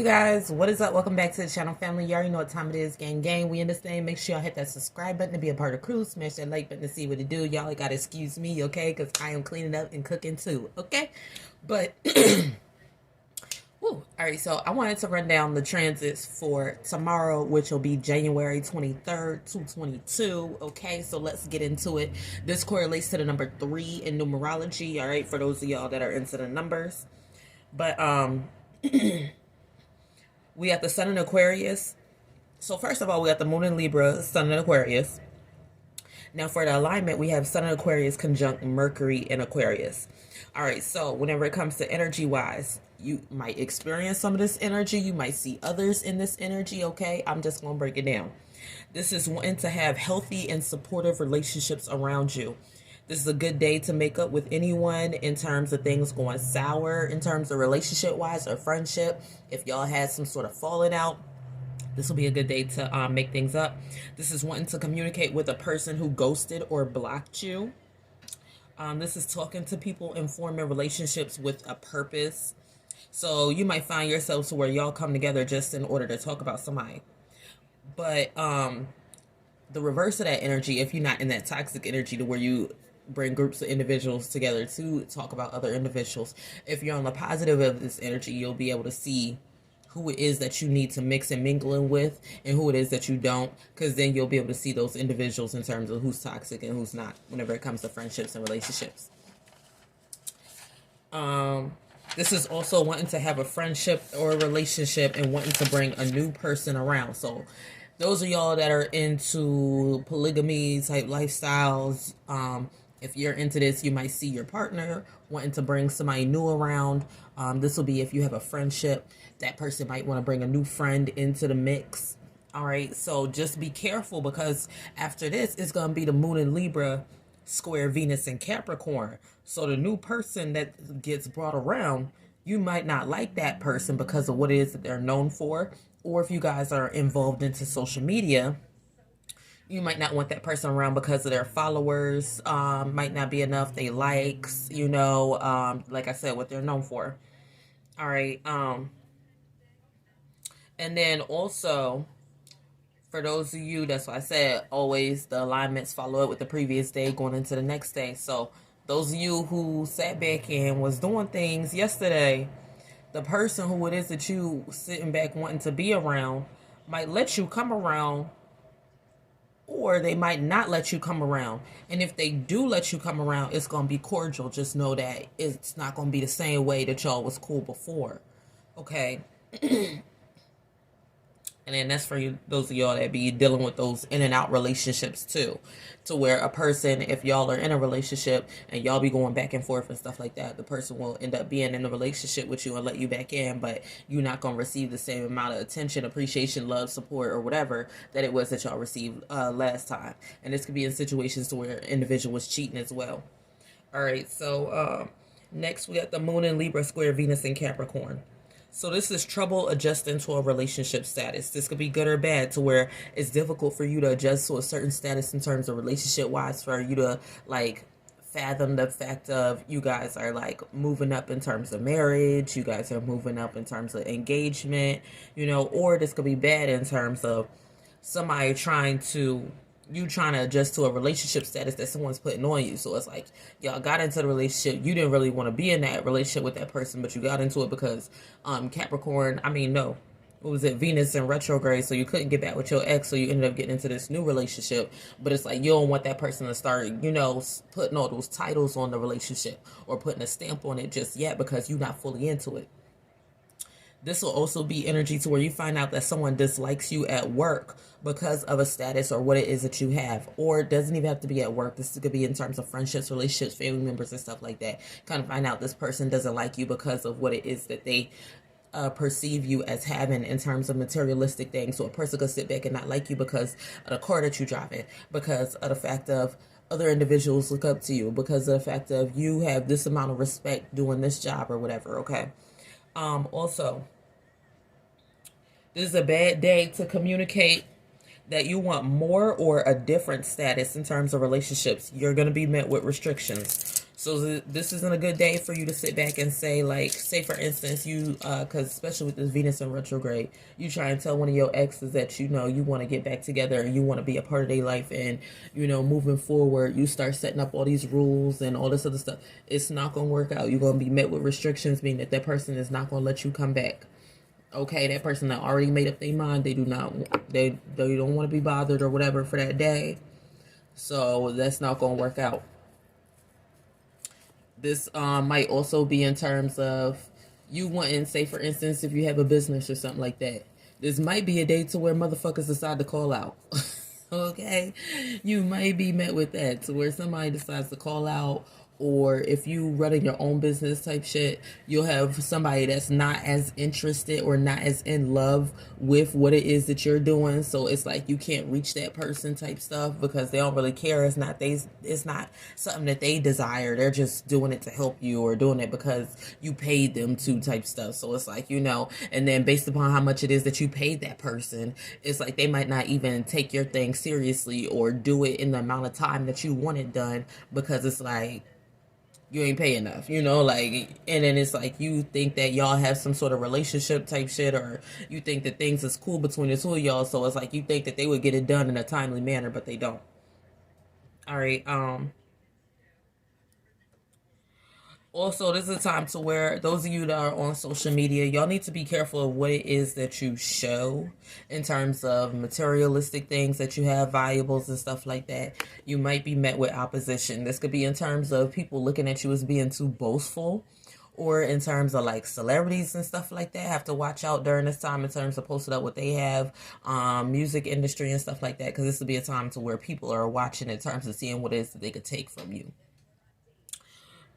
you guys, what is up? Welcome back to the channel, family. You already know what time it is. Gang, we in this thing. Make sure y'all hit that subscribe button to be a part of the crew. Smash that like button to see what it do. Y'all gotta excuse me, okay, because I am cleaning up and cooking too, okay? But all right, so I wanted to run down the transits for tomorrow, which will be January 23rd, 2022. Okay, so let's get into it. This correlates to the number 3 in numerology, all right, for those of y'all that are into the numbers. But we got the sun in Aquarius. So first of all, we got the moon in Libra, sun in Aquarius. Now for the alignment, we have sun in Aquarius conjunct Mercury in Aquarius. All right, so whenever it comes to energy-wise, you might experience some of this energy. You might see others in this energy, okay? I'm just going to break it down. This is wanting to have healthy and supportive relationships around you. This is a good day to make up with anyone in terms of things going sour, in terms of relationship-wise or friendship. If y'all had some sort of falling out, this will be a good day to make things up. This is wanting to communicate with a person who ghosted or blocked you. This is talking to people and forming relationships with a purpose. So you might find yourselves to where y'all come together just in order to talk about somebody. But the reverse of that energy, if you're not in that toxic energy to where you bring groups of individuals together to talk about other individuals, if you're on the positive of this energy, you'll be able to see who it is that you need to mix and mingle in with and who it is that you don't, because then you'll be able to see those individuals in terms of who's toxic and who's not whenever it comes to friendships and relationships. This is also wanting to have a friendship or a relationship and wanting to bring a new person around. So those of y'all that are into polygamy type lifestyles, if you're into this, you might see your partner wanting to bring somebody new around. This will be if you have a friendship. That person might want to bring a new friend into the mix. All right, so just be careful, because after this, it's going to be the moon in Libra square Venus in Capricorn. So the new person that gets brought around, you might not like that person because of what it is that they're known for. Or if you guys are involved into social media, you might not want that person around because of their followers. Might not be enough. They likes, like I said, what they're known for. All right. And then also, for those of you, that's why I said always the alignments follow up with the previous day going into the next day. So those of you who sat back and was doing things yesterday, the person who it is that you sitting back wanting to be around might let you come around, or they might not let you come around. And if they do let you come around, it's going to be cordial. Just know that it's not going to be the same way that y'all was cool before. Okay. And then that's for you, those of y'all that be dealing with those in and out relationships too. To where a person, if y'all are in a relationship and y'all be going back and forth and stuff like that, the person will end up being in a relationship with you and let you back in, but you're not going to receive the same amount of attention, appreciation, love, support, or whatever that it was that y'all received last time. And this could be in situations to where an individual was cheating as well. All right, so next we got the moon in Libra square Venus in Capricorn. So this is trouble adjusting to a relationship status. This could be good or bad, to where it's difficult for you to adjust to a certain status in terms of relationship-wise, for you to, like, fathom the fact of you guys are, like, moving up in terms of marriage. You guys are moving up in terms of engagement, or this could be bad in terms of somebody trying to adjust to a relationship status that someone's putting on you. So it's like y'all got into the relationship. You didn't really want to be in that relationship with that person, but you got into it because Venus in retrograde, so you couldn't get back with your ex, so you ended up getting into this new relationship. But it's like you don't want that person to start, putting all those titles on the relationship or putting a stamp on it just yet, because you're not fully into it. This will also be energy to where you find out that someone dislikes you at work because of a status or what it is that you have. Or it doesn't even have to be at work. This could be in terms of friendships, relationships, family members, and stuff like that. Kind of find out this person doesn't like you because of what it is that they perceive you as having in terms of materialistic things. So a person could sit back and not like you because of the car that you drive in, because of the fact of other individuals look up to you, because of the fact of you have this amount of respect doing this job or whatever, okay? Also, this is a bad day to communicate that you want more or a different status in terms of relationships. You're going to be met with restrictions. So this isn't a good day for you to sit back and say, like, say for instance, you, because especially with this Venus in retrograde, you try and tell one of your exes that you know you want to get back together and you want to be a part of their life, and you know moving forward, you start setting up all these rules and all this other stuff. It's not gonna work out. You're gonna be met with restrictions, meaning that person is not gonna let you come back. Okay, that person that already made up their mind, they do not, they don't want to be bothered or whatever for that day. So that's not gonna work out. This might also be in terms of you wanting, say for instance, if you have a business or something like that. This might be a day to where motherfuckers decide to call out. Okay, you might be met with that to where somebody decides to call out, or if you running your own business type shit, you'll have somebody that's not as interested or not as in love with what it is that you're doing. So it's like you can't reach that person type stuff because they don't really care. It's not something that they desire. They're just doing it to help you or doing it because you paid them to type stuff. So it's like, you know, and then based upon how much it is that you paid that person, it's like they might not even take your thing seriously or do it in the amount of time that you want it done, because it's like you ain't pay enough, you know, like, and then it's like you think that y'all have some sort of relationship type shit, or you think that things is cool between the two of y'all, so it's like you think that they would get it done in a timely manner, but they don't. All right, also, this is a time to where those of you that are on social media, y'all need to be careful of what it is that you show in terms of materialistic things that you have, valuables and stuff like that. You might be met with opposition. This could be in terms of people looking at you as being too boastful, or in terms of like celebrities and stuff like that. Have to watch out during this time in terms of posting up what they have, music industry and stuff like that, because this will be a time to where people are watching in terms of seeing what it is that they could take from you.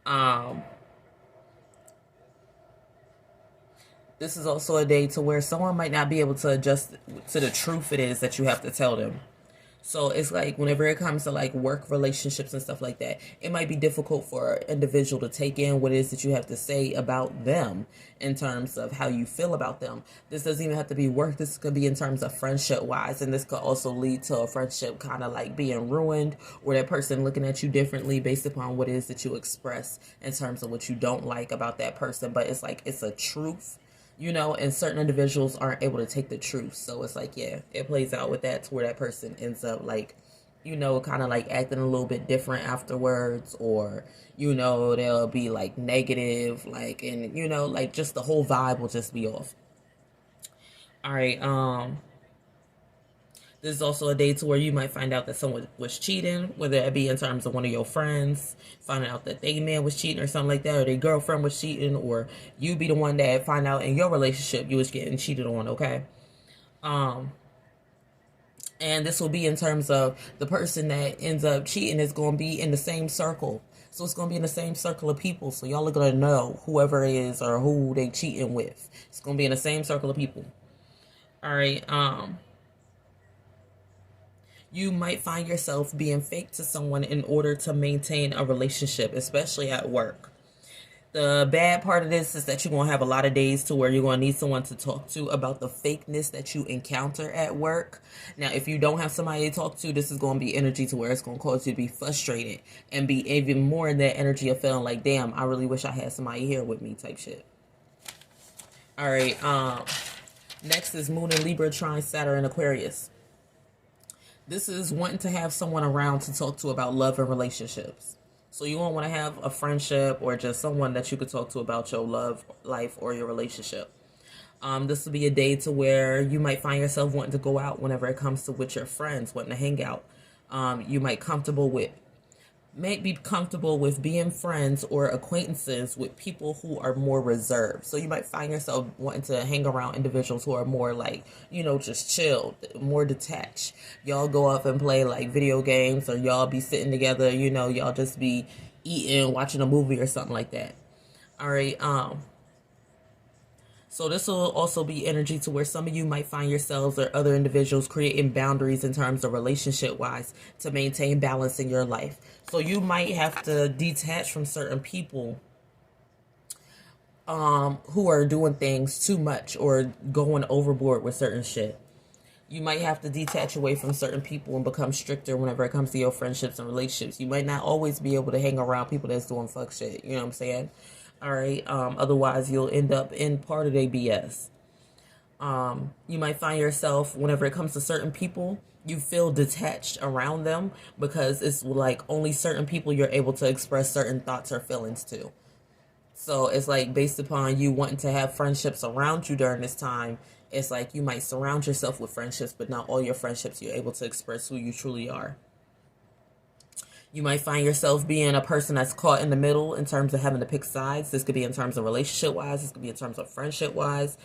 Um, this is also a day to where someone might not be able to adjust to the truth it is that you have to tell them. So it's like whenever it comes to like work relationships and stuff like that, it might be difficult for an individual to take in what it is that you have to say about them in terms of how you feel about them. This doesn't even have to be work. This could be in terms of friendship wise. And this could also lead to a friendship kind of like being ruined, or that person looking at you differently based upon what it is that you express in terms of what you don't like about that person. But it's like, it's a truth, you know, and certain individuals aren't able to take the truth. So it's like, yeah, it plays out with that to where that person ends up like, you know, kind of like acting a little bit different afterwards, or, you know, they'll be like negative, like, and, you know, like just the whole vibe will just be off. All right. This is also a day to where you might find out that someone was cheating, whether it be in terms of one of your friends, finding out that they man was cheating or something like that, or their girlfriend was cheating, or you be the one that find out in your relationship you was getting cheated on, okay? Um, and this will be in terms of the person that ends up cheating is going to be in the same circle. So it's going to be in the same circle of people. So y'all are going to know whoever it is or who they cheating with. It's going to be in the same circle of people. All right. You might find yourself being fake to someone in order to maintain a relationship, especially at work. The bad part of this is that you're going to have a lot of days to where you're going to need someone to talk to about the fakeness that you encounter at work. Now, if you don't have somebody to talk to, this is going to be energy to where it's going to cause you to be frustrated and be even more in that energy of feeling like, damn, I really wish I had somebody here with me type shit. All right. Next is Moon in Libra, trine Saturn, Aquarius. This is wanting to have someone around to talk to about love and relationships. So you won't want to have a friendship or just someone that you could talk to about your love life or your relationship. This will be a day to where you might find yourself wanting to go out whenever it comes to with your friends, wanting to hang out. You might be comfortable with being friends or acquaintances with people who are more reserved. So you might find yourself wanting to hang around individuals who are more like, you know, just chilled, more detached. Y'all go up and play like video games, or y'all be sitting together, you know, y'all just be eating, watching a movie or something like that. All right. So this will also be energy to where some of you might find yourselves or other individuals creating boundaries in terms of relationship wise to maintain balance in your life. So you might have to detach from certain people who are doing things too much or going overboard with certain shit. You might have to detach away from certain people and become stricter whenever it comes to your friendships and relationships. You might not always be able to hang around people that's doing fuck shit. You know what I'm saying? All right. Otherwise, you'll end up in part of their BS. You might find yourself, whenever it comes to certain people, you feel detached around them because it's like only certain people you're able to express certain thoughts or feelings to. So it's like based upon you wanting to have friendships around you during this time, it's like you might surround yourself with friendships, but not all your friendships you're able to express who you truly are. You might find yourself being a person that's caught in the middle in terms of having to pick sides. This could be in terms of relationship wise. This could be in terms of friendship wise.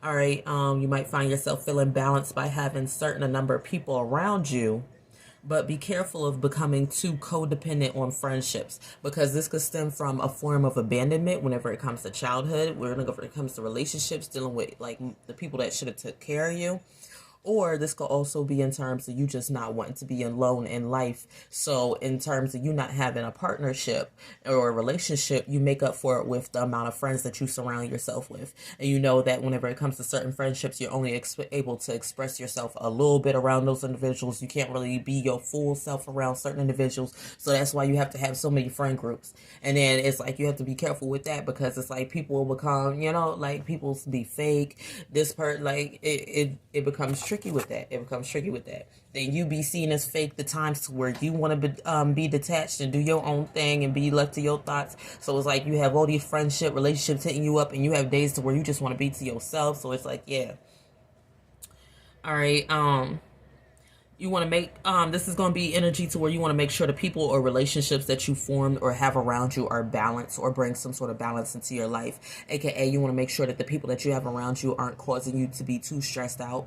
All right. You might find yourself feeling balanced by having certain a number of people around you, but be careful of becoming too codependent on friendships because this could stem from a form of abandonment whenever it comes to childhood, whenever it comes to relationships, dealing with like the people that should have took care of you. Or this could also be in terms of you just not wanting to be alone in life. So in terms of you not having a partnership or a relationship, you make up for it with the amount of friends that you surround yourself with. And you know that whenever it comes to certain friendships, you're only able to express yourself a little bit around those individuals. You can't really be your full self around certain individuals. So that's why you have to have so many friend groups. And then it's like you have to be careful with that because it's like people will become, like people be fake. This part, like it becomes tricky with that. It becomes tricky with that. Then you be seen as fake the times where you want to be detached and do your own thing and be left to your thoughts. So it's like you have all these friendship relationships hitting you up and you have days to where you just want to be to yourself. So it's like, yeah. All right. You want to make this is going to be energy to where you want to make sure the people or relationships that you formed or have around you are balanced or bring some sort of balance into your life, aka you want to make sure that the people that you have around you aren't causing you to be too stressed out.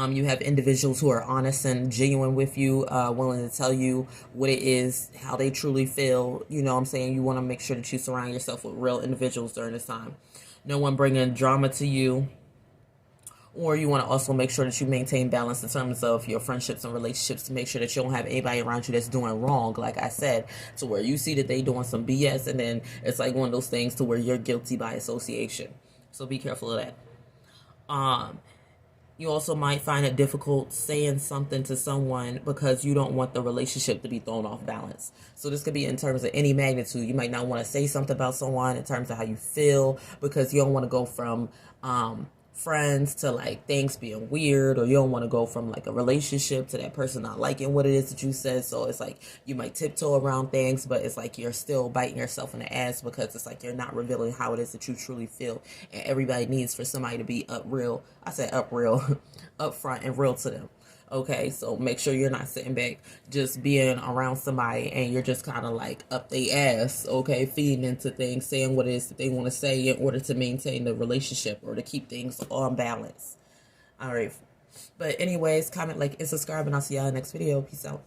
You have individuals who are honest and genuine with you, willing to tell you what it is, how they truly feel. You know what I'm saying? You want to make sure that you surround yourself with real individuals during this time. No one bringing drama to you. Or you want to also make sure that you maintain balance in terms of your friendships and relationships to make sure that you don't have anybody around you that's doing wrong, like I said, to where you see that they doing some BS and then it's like one of those things to where you're guilty by association. So be careful of that. You also might find it difficult saying something to someone because you don't want the relationship to be thrown off balance. So this could be in terms of any magnitude. You might not want to say something about someone in terms of how you feel because you don't want to go from friends to like things being weird, or you don't want to go from like a relationship to that person not liking what it is that you said. So it's like you might tiptoe around things, but it's like you're still biting yourself in the ass because it's like you're not revealing how it is that you truly feel. And everybody needs for somebody to be up real. I said up real, up front and real to them. Okay, so make sure you're not sitting back just being around somebody and you're just kind of like up their ass, okay, feeding into things, saying what it is that they want to say in order to maintain the relationship or to keep things on balance. All right. But anyways, comment, like, and subscribe, and I'll see y'all in the next video. Peace out.